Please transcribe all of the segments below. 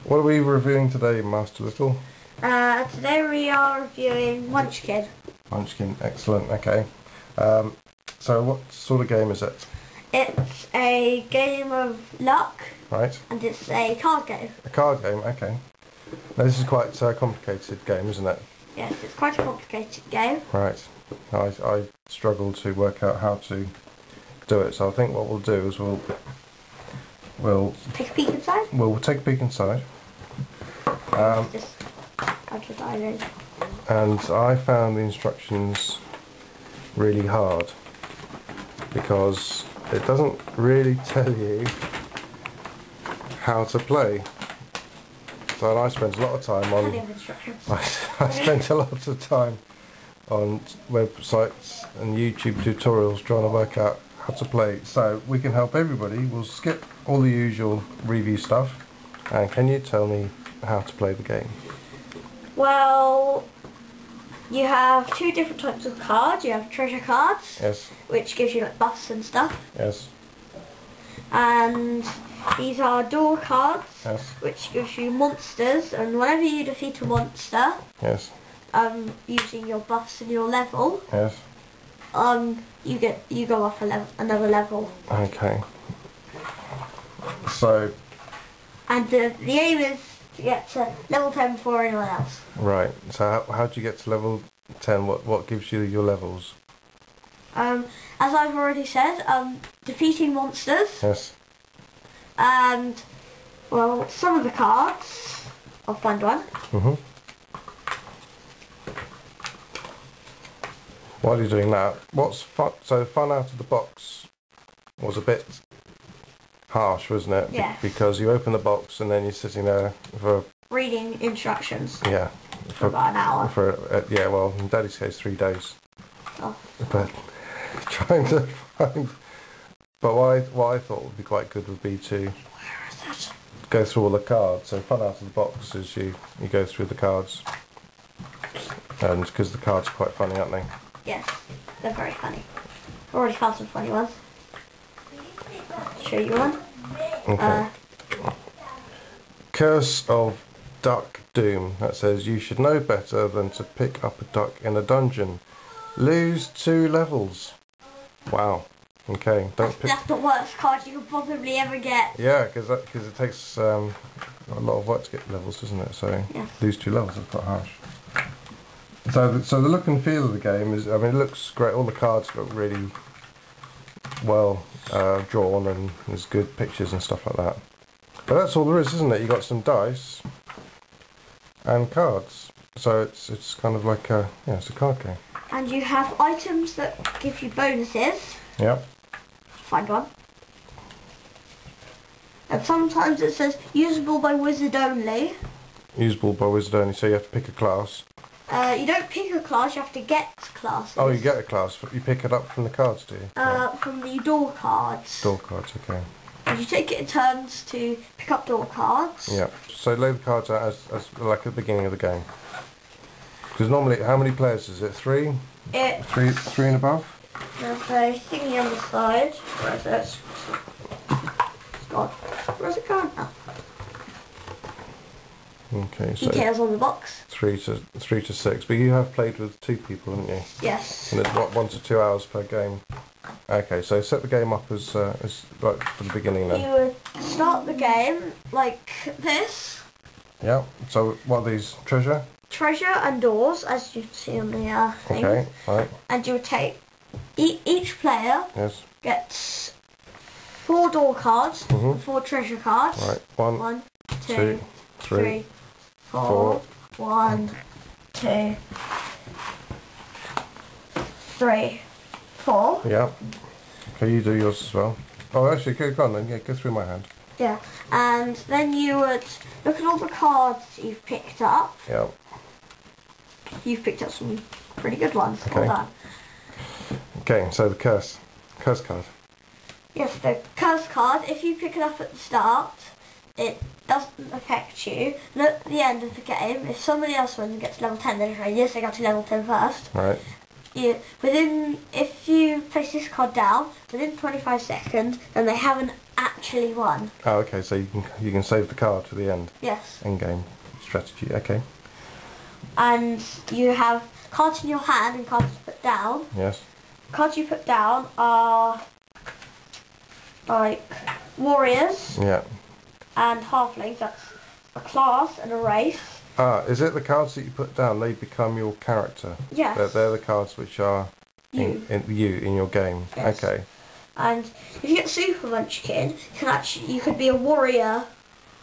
What are we reviewing today, Master Little? Today we are reviewing Munchkin. Munchkin, excellent, okay. So what sort of game is it? It's a game of luck. Right. And it's a card game. A card game, okay. Now this is quite a complicated game, isn't it? Yes, it's quite a complicated game. Right. I struggle to work out how to do it, so I think what we'll do is we'll take a peek inside. We'll take a peek inside. Just country diary. And I found the instructions really hard because it doesn't really tell you how to play. So I spent a lot of time on. I spent a lot of time on websites and YouTube tutorials trying to work out how to play. So we can help everybody. We'll skip all the usual review stuff. And can you tell me how to play the game? Well, you have two different types of cards. You have treasure cards, yes, which gives you like buffs and stuff. Yes. And these are door cards, yes, which gives you monsters. And whenever you defeat a monster, yes, using your buffs and your level, yes, you go off another level. Okay. So. And the aim is to get to level 10 before anyone else. Right. So how do you get to level 10? What gives you your levels? As I've already said, defeating monsters. Yes. And, well, some of the cards, I'll find one. While you're doing that, what's fun? So fun out of the box was a bit harsh, wasn't it? Yeah. Because you open the box and then you're sitting there for reading instructions. Yeah. For about an hour. Yeah. Well, in Daddy's case, 3 days. Oh. But trying to find. But what I thought would be quite good would be to go through all the cards. So fun out of the box is you go through the cards, and because the cards are quite funny, aren't they? Yes, they're very funny. I've already found some funny ones. I'll show you one. Okay. Curse of Duck Doom. That says you should know better than to pick up a duck in a dungeon. Lose 2 levels. Wow. Okay. That's the worst card you could probably ever get. Yeah, because it takes a lot of work to get levels, doesn't it? So yes. Lose 2 levels is quite harsh. So the look and feel of the game is, I mean, it looks great. All the cards look really well drawn, and there's good pictures and stuff like that. But that's all there is, isn't it? You got some dice and cards. So it's kind of like it's a card game. And you have items that give you bonuses. Yep. Find one. And sometimes it says usable by wizard only. Usable by wizard only, so you have to pick a class. You don't pick a class, you have to get classes. Oh, you get a class. You pick it up from the cards, do you? From the door cards. Door cards, okay. And you take it in turns to pick up door cards. Yeah. So lay the cards out as like at the beginning of the game. Because normally, how many players is it? 3? Three and above? There's a thingy on the side. Where is it? It's gone. Where's it gone? Oh. Okay, so details on the box. 3 to 6. But you have played with 2 people, haven't you? Yes. And it's what, 1 to 2 hours per game. Okay, so set the game up as right from the beginning then. You would start the game like this. Yeah. So what are these? Treasure? Treasure and doors, as you see on the thing. Okay. Right. And you would take each player. Yes. Gets 4 door cards, 4 treasure cards. Right. 1, 2, 3, 4. 1, 2, 3, 4. Yeah. Okay, you do yours as well. Oh, actually, go on then. Yeah, go through my hand. Yeah, and then you would look at all the cards you've picked up. Yeah. You've picked up some pretty good ones. Okay. Well done. Okay, so the curse card. Yes, the curse card. If you pick it up at the start, it doesn't affect you. And at the end of the game, if somebody else wins and gets to level 10, then yes, they got to level 10 first. Right. If you place this card down within 25 seconds, then they have actually won. Oh, okay. So you can save the card for the end. Yes. End game strategy. Okay. And you have cards in your hand and cards to put down. Yes. Cards you put down are like warriors. Yeah. And halflings. That's a class and a race. Ah, is it the cards that you put down? They become your character. Yes. They're the cards which are in your game. Yes. Okay. And if you get Super Munchkin, you could be a warrior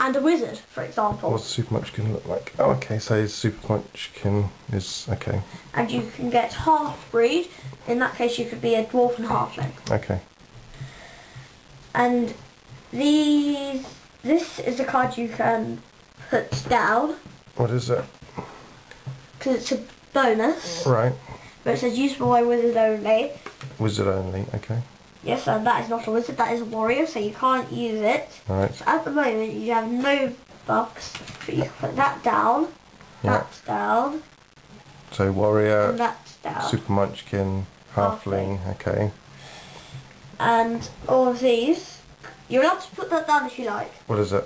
and a wizard, for example. What's Super Munchkin look like? Oh, okay. So Super Munchkin is okay. And you can get half breed. In that case, you could be a dwarf and halfling. Okay. And this is a card you can put down. What is it? Because it's a bonus. Right. But it says usable by wizard only. Wizard only. Okay. Yes, and that is not a wizard, that is a warrior, so you can't use it. Right. So at the moment you have no buffs, but you can put that down, that's down, So warrior, and that's down. Super Munchkin, halfling. Okay. And all of these, you're allowed to put that down if you like. What is it?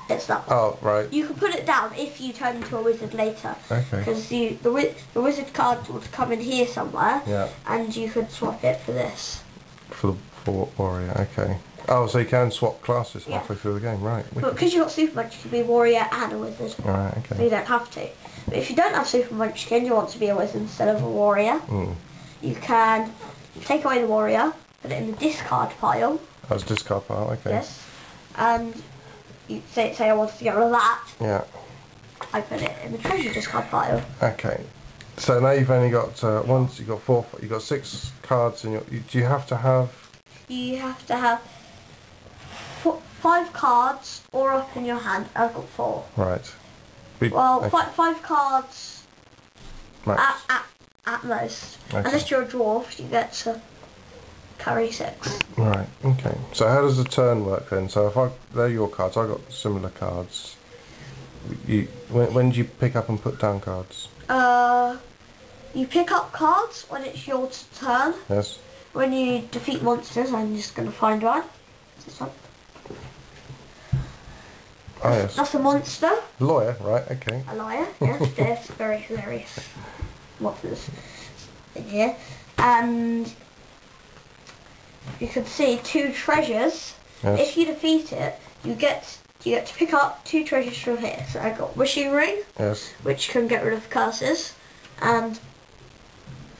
It's that one. Oh, right. You can put it down if you turn into a wizard later. Okay. Because the wizard card would come in here somewhere, Yeah. and you could swap it for this. For warrior. Okay. Oh, so you can swap classes halfway through the game, right? But because you've got Super Munchkin, you can be a warrior and a wizard. Alright, So okay. you don't have to. But if you don't have Super Munchkin, you want to be a wizard instead of a warrior, you can take away the warrior, put it in the discard pile. Oh, it's discard pile, okay. Yes. And you say I wanted to get rid of that. Yeah. I put it in the treasure discard pile. Okay. So now you've only got you've got 4, you've got 6 cards in your. Do you have to have? You have to have 5 cards or up in your hand. I've got 4. Right. Well, okay. 5 cards Max. at most. Okay. Unless you're a dwarf, you get to carry 6. Right. Okay. So how does the turn work then? So if they're your cards, I got similar cards. When do you pick up and put down cards? You pick up cards when it's your turn. Yes. When you defeat monsters, I'm just going to find one. This one. Oh yes. That's a monster. Lawyer, right? Okay. A liar. Yes, there's very hilarious monsters in here. And you can see 2 treasures. Yes. If you defeat it, you get to pick up 2 treasures from here. So I got Wishing Ring, Yes. which can get rid of curses, and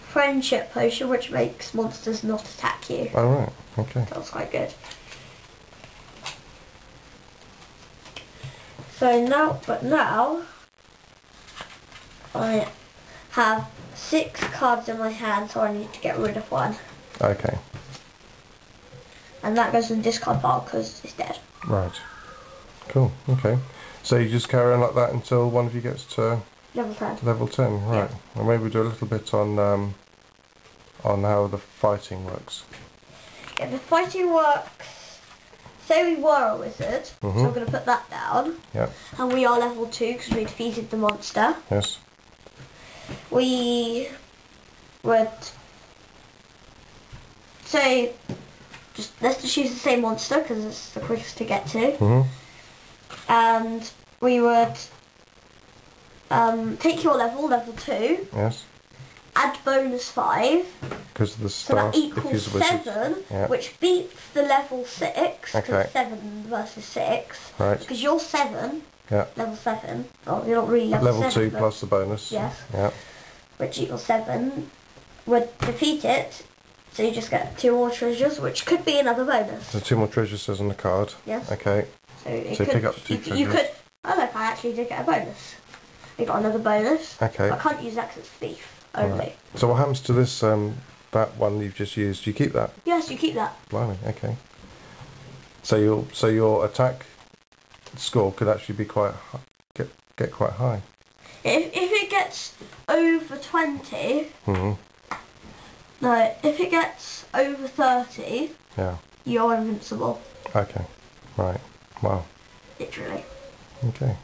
Friendship Potion, which makes monsters not attack you. Oh right. Okay. That's quite good. So now I have 6 cards in my hand, so I need to get rid of one. Okay. And that goes in the discard pile because it's dead. Right. Cool. Okay. So you just carry on like that until one of you gets to Level 10. level 10, right? Yeah. And maybe we'll do a little bit on how the fighting works. Yeah, the fighting works. Say we were a wizard, so we're going to put that down. Yeah. And we are level 2 because we defeated the monster. Yes. We would say, let's just use the same monster because it's the quickest to get to. And we would take your level 2. Yes. Add bonus 5. Because of the So staff. that equals 7, Yeah. which beats the level 6. Okay. Because 7 versus 6. Right. Because you're 7. Yeah. Level 7. Well, you're not really level Level 7. 2 but- plus the bonus. Yes. Yeah. Which equals 7. Would defeat it. So you just get 2 more treasures, which could be another bonus. So 2 more treasures says on the card. Yes. Okay. So it So you could, pick up 2 you treasures. could. Oh look, I actually did get a bonus. We got another bonus. Okay. But I can't use that because it's thief only. Right. So what happens to this that one you've just used? Do you keep that? Yes, you keep that. Blimey. Okay. So your attack score could actually be quite get quite high. If it gets over 20, Mhm. no, if it gets over 30, Yeah. you're invincible. Okay. Right. Wow. Literally. Okay.